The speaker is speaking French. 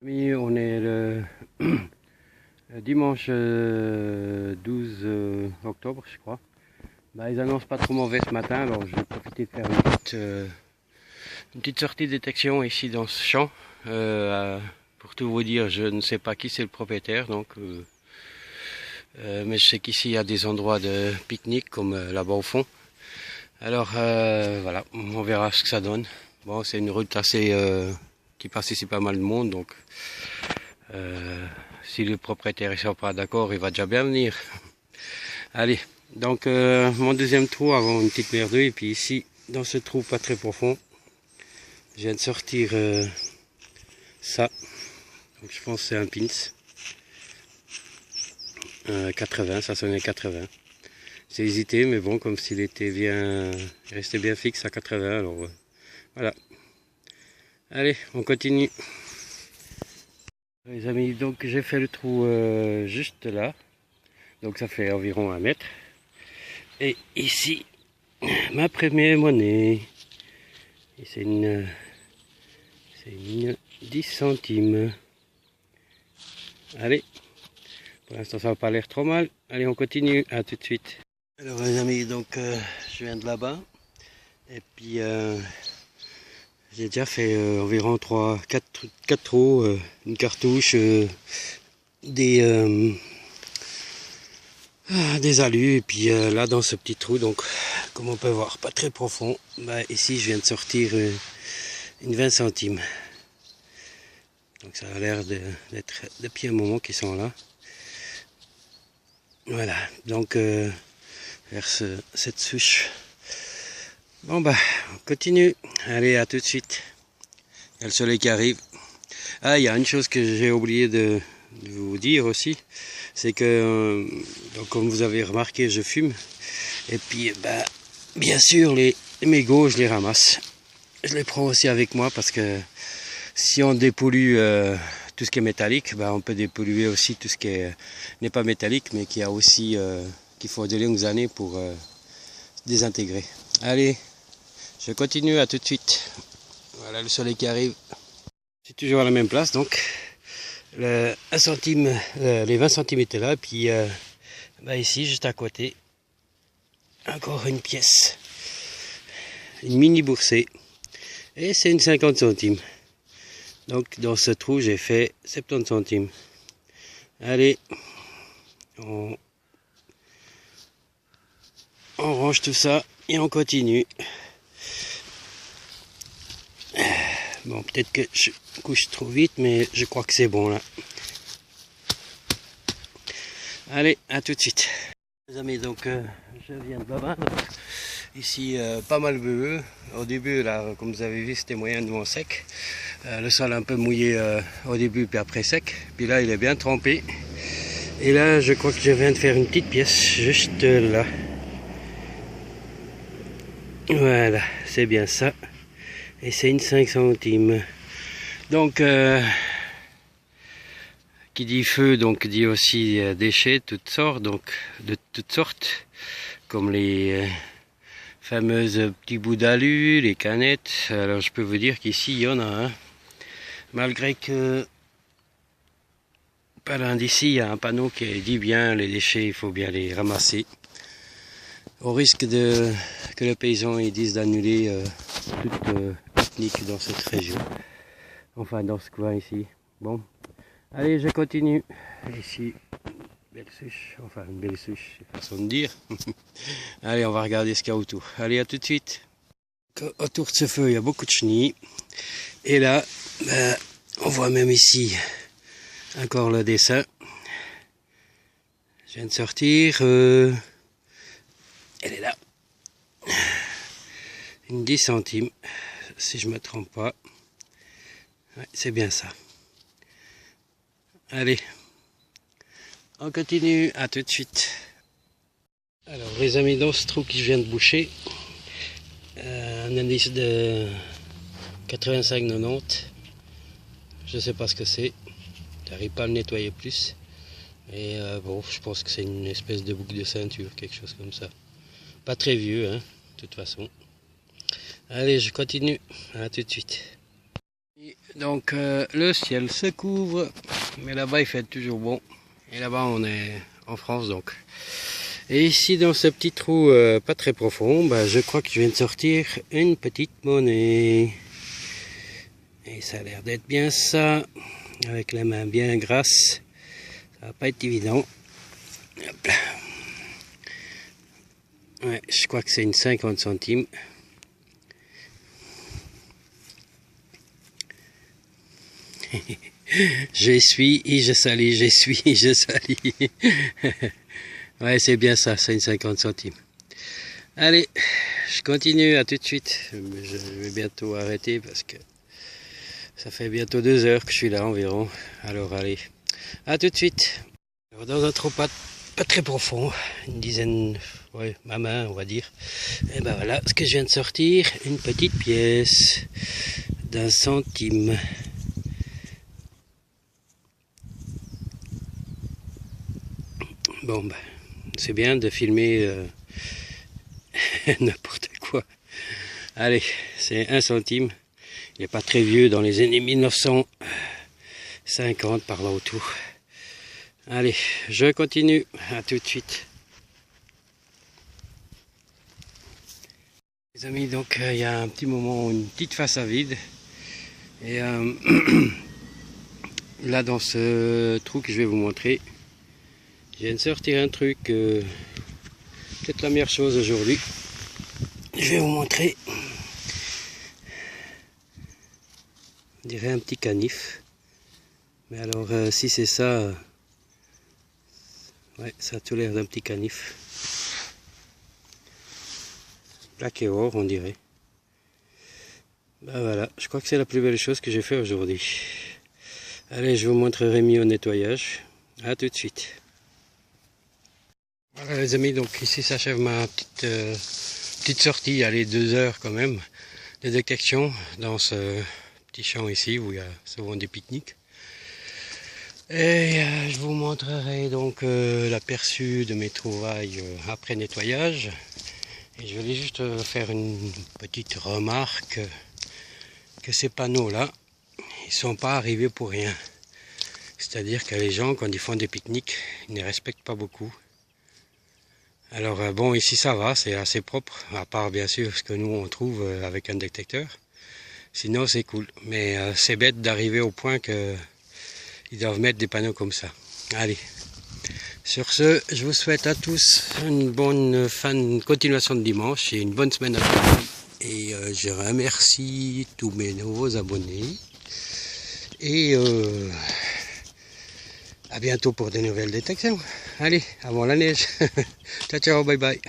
Oui, on est le dimanche 12 octobre, je crois. Bah, ils annoncent pas trop mauvais ce matin, alors je vais profiter de faire une petite sortie de détection ici dans ce champ. Pour tout vous dire, je ne sais pas qui c'est le propriétaire, mais je sais qu'ici il y a des endroits de pique-nique comme là-bas au fond. Alors voilà, on verra ce que ça donne. Bon, c'est une route assez qui passe ici pas mal de monde, donc si le propriétaire ne sera pas d'accord, il va déjà bien venir. Allez, donc mon deuxième trou avant une petite merdouille, et puis ici, dans ce trou pas très profond, je viens de sortir ça. Donc je pense que c'est un pins. 80, ça sonnait 80. J'ai hésité, mais bon, comme s'il était bien, il restait bien fixe à 80, alors voilà. Allez, on continue. Les amis, donc j'ai fait le trou juste là, donc ça fait environ 1 mètre. Et ici, ma première monnaie, et c'est une 10 centimes. Allez, pour l'instant ça va pas l'air trop mal. Allez, on continue, à tout de suite. Alors les amis, donc je viens de là-bas, et puis j'ai déjà fait environ 4 trous, une cartouche, des alus, et puis là dans ce petit trou, donc comme on peut voir, pas très profond. Bah, ici je viens de sortir une 20 centimes. Donc ça a l'air d'être depuis un moment qu'ils sont là. Voilà, donc vers cette souche. Bon bah, on continue. Allez, à tout de suite. Il y a le soleil qui arrive. Ah, il y a une chose que j'ai oublié de vous dire aussi, c'est que, donc comme vous avez remarqué, je fume. Et puis, bah, bien sûr, les mégots, je les ramasse. Je les prends aussi avec moi parce que si on dépollue tout ce qui est métallique, bah, on peut dépolluer aussi tout ce qui n'est pas métallique, mais qui a aussi qu'il faut de longues années pour désintégrer. Allez, je continue, à tout de suite. Voilà le soleil qui arrive. C'est toujours à la même place, donc le 1 centime, les 20 centimes étaient là, puis bah, ici, juste à côté, encore une pièce, une mini boursée, et c'est une 50 centimes. Donc dans ce trou, j'ai fait 70 centimes. Allez, on range tout ça et on continue. Bon, peut-être que je couche trop vite, mais je crois que c'est bon là. Allez, à tout de suite. Les amis, donc je viens de là-bas. Ici, pas mal bleu. Au début, là, comme vous avez vu, c'était moyennement sec. Le sol un peu mouillé au début, puis après sec. Puis là, il est bien trempé. Et là, je crois que je viens de faire une petite pièce, juste là. Voilà, c'est bien ça. Et c'est une 5 centimes. Donc, qui dit feu, donc dit aussi déchets, toutes sortes, donc de toutes sortes, comme les fameuses petits bouts d'alu, les canettes. Alors, je peux vous dire qu'ici, il y en a un. Malgré que, pas loin d'ici, il y a un panneau qui dit bien les déchets, il faut bien les ramasser. Au risque que le paysan ils disent d'annuler toute pique-nique dans cette région. Enfin, dans ce coin ici. Bon, allez, je continue. Ici, belle souche, enfin une belle souche, c'est façon de dire. Allez, on va regarder ce qu'il y a autour. Allez, à tout de suite. Autour de ce feu, il y a beaucoup de chenilles. Et là, ben, on voit même ici encore le dessin. Je viens de sortir. Elle est là. Une 10 centimes, si je me trompe pas. Ouais, c'est bien ça. Allez, on continue, à tout de suite. Alors les amis, dans ce trou que je viens de boucher, un indice de 85-90, je sais pas ce que c'est, j'arrive pas à le nettoyer plus. Et bon, je pense que c'est une espèce de boucle de ceinture, quelque chose comme ça. Pas très vieux, hein, de toute façon. Allez, je continue, à tout de suite. Et Donc le ciel se couvre, mais là-bas il fait toujours bon. Et là-bas on est en France donc. Et ici dans ce petit trou pas très profond, bah, je crois que je viens de sortir une petite monnaie. Et ça a l'air d'être bien ça, avec la main bien grasse. Ça va pas être évident. Hop là. Ouais, je crois que c'est une 50 centimes. J'essuie et je salis, j'essuie et je salis. Ouais, c'est bien ça, c'est une 50 centimes. Allez, je continue, à tout de suite. Je vais bientôt arrêter parce que ça fait bientôt 2 heures que je suis là environ. Alors allez, à tout de suite. Alors, dans un trou pas très profond, une dizaine, ouais, ma main on va dire. Et ben voilà, ce que je viens de sortir, une petite pièce d'1 centime. Bon, ben, c'est bien de filmer n'importe quoi. Allez, c'est 1 centime. Il n'est pas très vieux, dans les années 1950 par là autour. Allez, je continue. À tout de suite. Les amis, donc il y a un petit moment, une petite face à vide. Et là, dans ce trou que je vais vous montrer, je viens de sortir un truc, peut-être la meilleure chose aujourd'hui. Je vais vous montrer. On dirait un petit canif. Mais alors, si c'est ça, ouais, ça a tout l'air d'un petit canif. Plaqué or, on dirait. Ben voilà, je crois que c'est la plus belle chose que j'ai fait aujourd'hui. Allez, je vous montrerai mieux au nettoyage. À tout de suite. Voilà les amis, donc ici s'achève ma petite sortie, allez 2 heures quand même, de détection dans ce petit champ ici où il y a souvent des pique-niques. Et je vous montrerai donc l'aperçu de mes trouvailles après nettoyage. Et je voulais juste faire une petite remarque que ces panneaux là, ils sont pas arrivés pour rien. C'est-à-dire que les gens, quand ils font des pique-niques, ils ne respectent pas beaucoup. Alors bon, ici ça va, c'est assez propre, à part bien sûr ce que nous on trouve avec un détecteur. Sinon c'est cool, mais c'est bête d'arriver au point que ils doivent mettre des panneaux comme ça. Allez, sur ce, je vous souhaite à tous une bonne continuation de dimanche et une bonne semaine à tous. Et je remercie tous mes nouveaux abonnés. Et à bientôt pour de nouvelles détections. Allez, avant la neige. Ciao, ciao, bye bye.